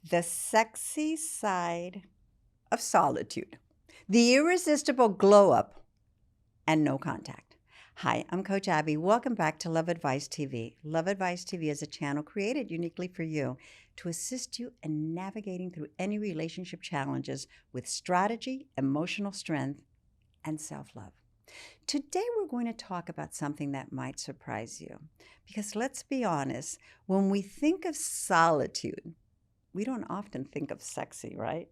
The sexy side of solitude, the irresistible glow up, and no contact. Hi, I'm Coach Abby. Welcome back to Love Advice TV. Love Advice TV is a channel created uniquely for you to assist you in navigating through any relationship challenges with strategy, emotional strength, and self love. Today, we're going to talk about something that might surprise you. Because let's be honest, when we think of solitude, we don't often think of sexy, right?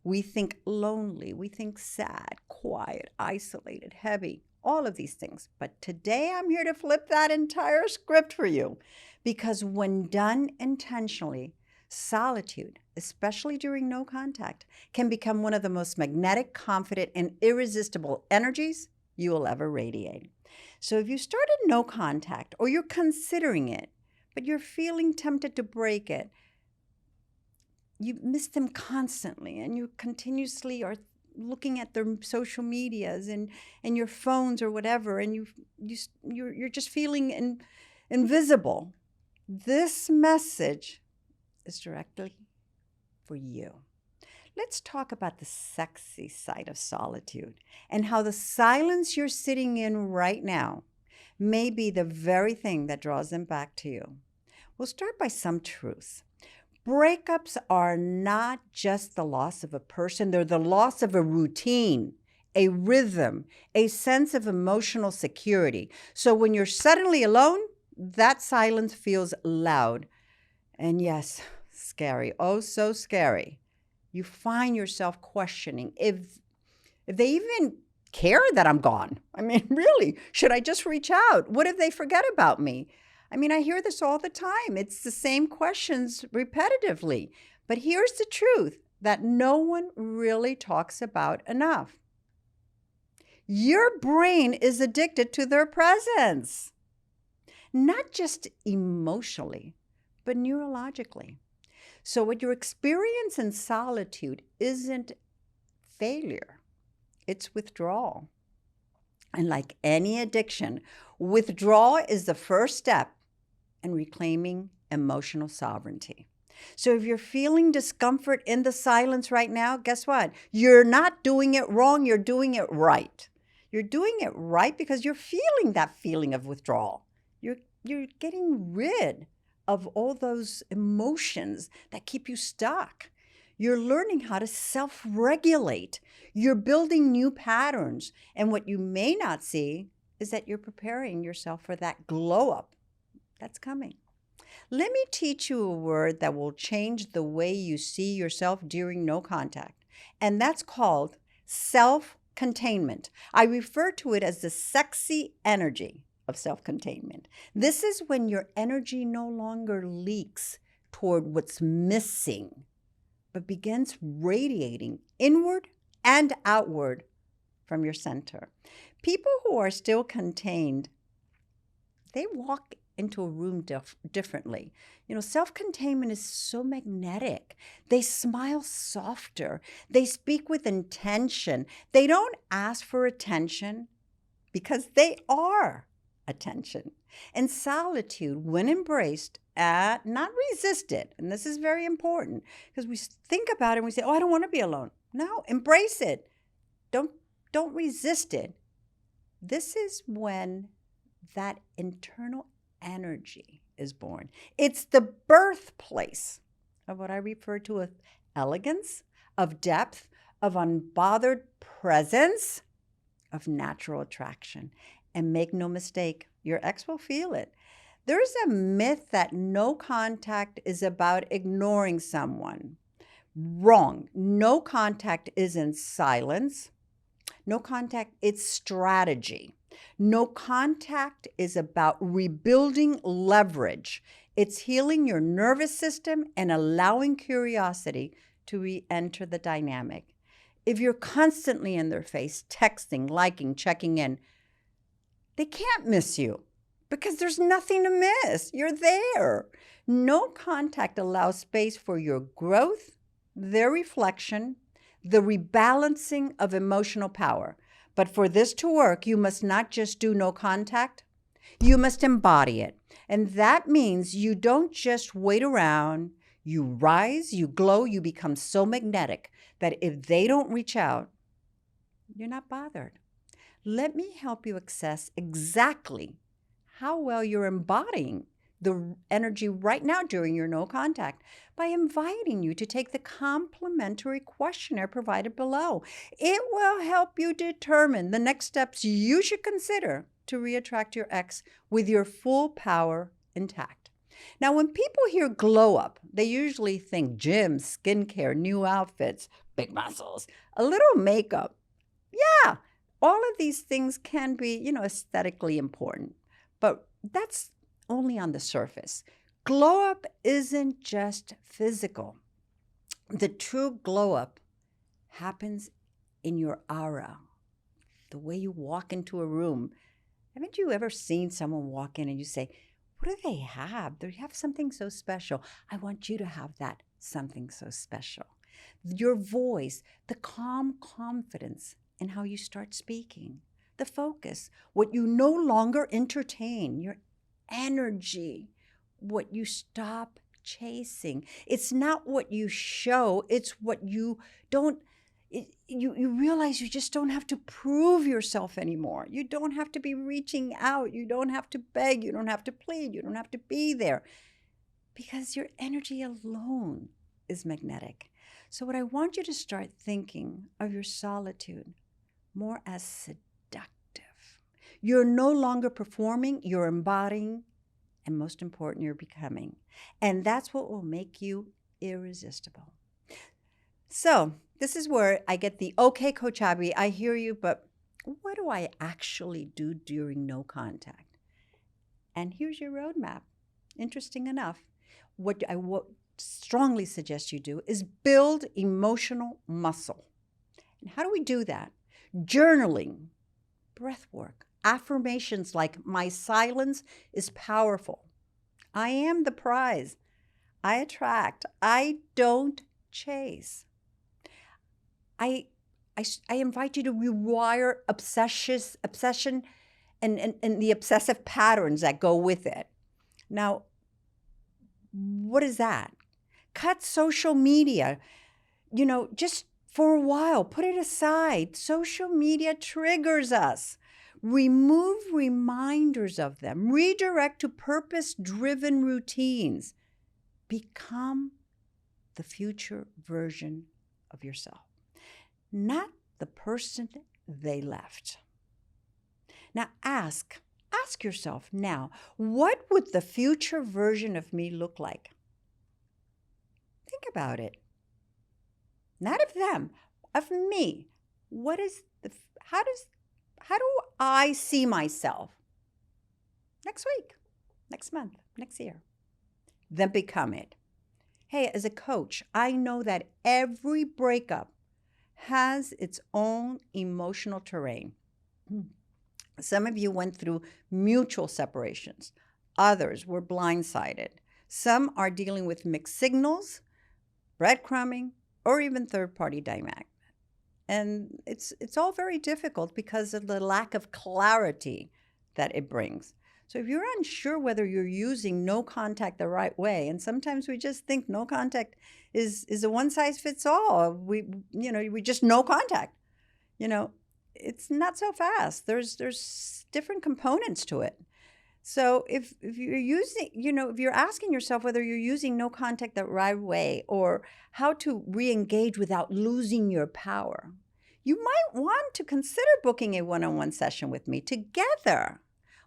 We think lonely, we think sad, quiet, isolated, heavy, all of these things. But today I'm here to flip that entire script for you. Because when done intentionally, solitude, especially during no contact, can become one of the most magnetic, confident, and irresistible energies you will ever radiate. So if you started no contact or you're considering it, but you're feeling tempted to break it, you miss them constantly and you continuously are looking at their social medias and your phones or whatever, and you're just feeling invisible. This message is directly for you. Let's talk about the sexy side of solitude and how the silence you're sitting in right now may be the very thing that draws them back to you. We'll start by some truths. Breakups are not just the loss of a person, they're the loss of a routine, a rhythm, a sense of emotional security. So when you're suddenly alone, that silence feels loud. And yes, scary. Oh, so scary. You find yourself questioning if they even care that I'm gone. I mean, really, should I just reach out? What if they forget about me? I mean, I hear this all the time. It's the same questions repetitively. But here's the truth that no one really talks about enough. Your brain is addicted to their presence, not just emotionally, but neurologically. So what you experience in solitude isn't failure, it's withdrawal. And like any addiction, withdrawal is the first step in reclaiming emotional sovereignty. So if you're feeling discomfort in the silence right now, guess what? You're not doing it wrong, you're doing it right. You're doing it right because you're feeling that feeling of withdrawal. You're getting rid of all those emotions that keep you stuck. You're learning how to self-regulate. You're building new patterns. And what you may not see is that you're preparing yourself for that glow up that's coming. Let me teach you a word that will change the way you see yourself during no contact. And that's called self-containment. I refer to it as the sexy energy of self-containment. This is when your energy no longer leaks toward what's missing, but begins radiating inward and outward from your center. People who are still contained, they walk into a room differently. You know, self-containment is so magnetic. They smile softer. They speak with intention. They don't ask for attention because they are attention. And solitude, when embraced, not resisted, and this is very important because we think about it and we say, oh, I don't want to be alone. No, embrace it. Don't resist it. This is when that internal energy is born. It's the birthplace of what I refer to as elegance, of depth, of unbothered presence, of natural attraction. And make no mistake, your ex will feel it. There's a myth that no contact is about ignoring someone. Wrong. No contact isn't silence. No contact, it's strategy. No contact is about rebuilding leverage. It's healing your nervous system and allowing curiosity to re-enter the dynamic. If you're constantly in their face, texting, liking, checking in, they can't miss you because there's nothing to miss. You're there. No contact allows space for your growth, their reflection, the rebalancing of emotional power. But for this to work, you must not just do no contact, you must embody it. And that means you don't just wait around, You rise, you glow, you become so magnetic that if they don't reach out, you're not bothered. Let me help you assess exactly how well you're embodying the energy right now during your no contact by inviting you to take the complimentary questionnaire provided below. It will help you determine the next steps you should consider to reattract your ex with your full power intact. Now, when people hear glow up, they usually think gym, skincare, new outfits, big muscles, a little makeup. Yeah, all of these things can be, aesthetically important, but that's only on the surface. Glow up isn't just physical. The true glow up happens in your aura, the way you walk into a room. Haven't you ever seen someone walk in and you say, what do they have? They have something so special. I want you to have that something so special. Your voice, the calm confidence in how you start speaking, the focus, what you no longer entertain, your energy, what you stop chasing. It's not what you show, it's what you don't. You realize you just don't have to prove yourself anymore. You don't have to be reaching out. You don't have to beg. You don't have to plead. You don't have to be there because your energy alone is magnetic. So, what I want you to start thinking of your solitude more as seductive. You're no longer performing, you're embodying, and most important, you're becoming. And that's what will make you irresistible. So, this is where I get the, okay, Coach Abby, I hear you, but what do I actually do during no contact? And here's your roadmap. Interesting enough, what I strongly suggest you do is build emotional muscle. And how do we do that? Journaling, breath work, affirmations like, my silence is powerful. I am the prize. I attract. I don't chase. I invite you to rewire obsession and the obsessive patterns that go with it. Now, what is that? Cut social media, just for a while, put it aside. Social media triggers us. Remove reminders of them. Redirect to purpose-driven routines. Become the future version of yourself, not the person they left. Now ask yourself now, what would the future version of me look like? Think about it. Not of them, of me. How do I see myself next week, next month, next year? Then become it. Hey, as a coach, I know that every breakup has its own emotional terrain. Some of you went through mutual separations. Others were blindsided. Some are dealing with mixed signals, breadcrumbing, or even third-party dynamic. And it's all very difficult because of the lack of clarity that it brings. So if you're unsure whether you're using no contact the right way, and sometimes we just think no contact is a one size fits all. We just no contact. It's not so fast. There's different components to it. So if you're using, if you're asking yourself whether you're using no contact the right way or how to re-engage without losing your power, you might want to consider booking a one-on-one session with me. Together,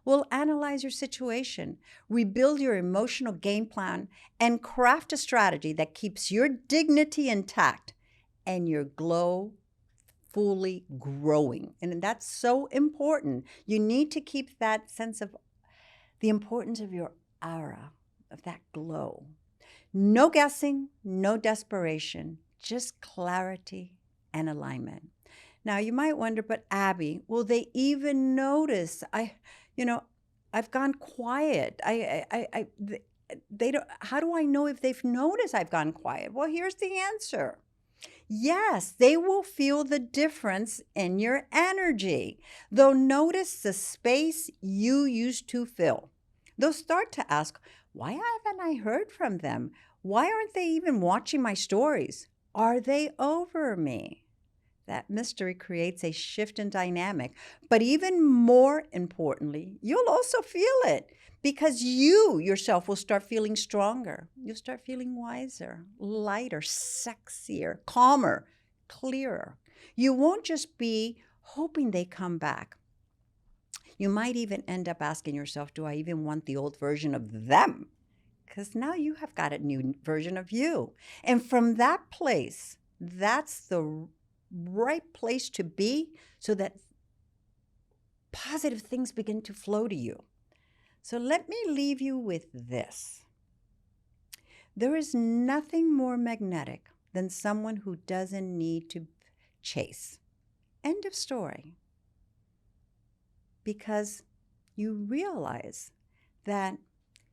we'll analyze your situation, rebuild your emotional game plan, and craft a strategy that keeps your dignity intact and your glow fully growing. And that's so important. You need to keep that sense of the importance of your aura, of that glow. No guessing, no desperation, just clarity and alignment. Now you might wonder, but Abby, will they even notice? I've gone quiet. They don't. How do I know if they've noticed I've gone quiet? Well, here's the answer. Yes, they will feel the difference in your energy. They'll notice the space you used to fill. They'll start to ask, why haven't I heard from them? Why aren't they even watching my stories? Are they over me? That mystery creates a shift in dynamic. But even more importantly, you'll also feel it because you yourself will start feeling stronger. You'll start feeling wiser, lighter, sexier, calmer, clearer. You won't just be hoping they come back. You might even end up asking yourself, do I even want the old version of them? Because now you have got a new version of you. And from that place, that's the right place to be so that positive things begin to flow to you. So let me leave you with this. There is nothing more magnetic than someone who doesn't need to chase. End of story. Because you realize that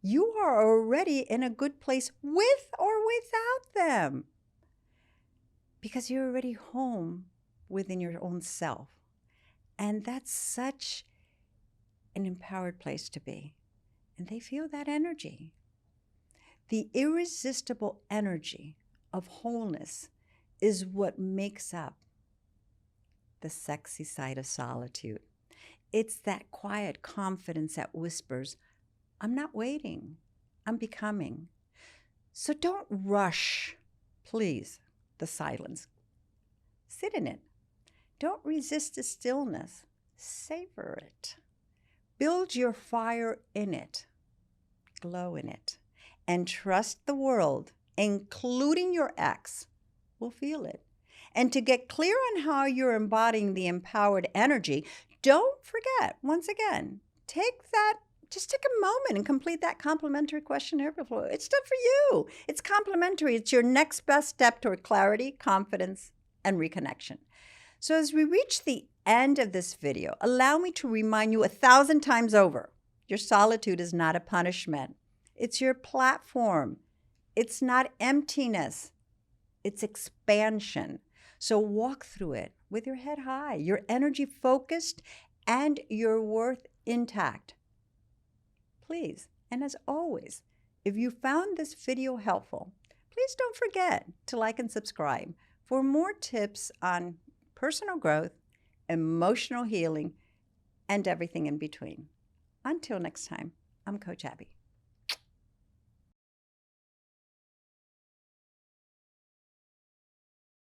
you are already in a good place with or without them. Because you're already home within your own self. And that's such an empowered place to be. And they feel that energy. The irresistible energy of wholeness is what makes up the sexy side of solitude. It's that quiet confidence that whispers, I'm not waiting, I'm becoming. So don't rush, please, the silence. Sit in it. Don't resist the stillness. Savor it. Build your fire in it. Glow in it. And trust the world, including your ex, will feel it. And to get clear on how you're embodying the empowered energy, don't forget, once again, just take a moment and complete that complimentary questionnaire before. It's done for you. It's complimentary. It's your next best step toward clarity, confidence, and reconnection. So as we reach the end of this video, allow me to remind you 1,000 times over, your solitude is not a punishment. It's your platform. It's not emptiness. It's expansion. So walk through it with your head high, your energy focused, and your worth intact. Please, and as always, if you found this video helpful, please don't forget to like and subscribe for more tips on personal growth, emotional healing, and everything in between. Until next time, I'm Coach Abby.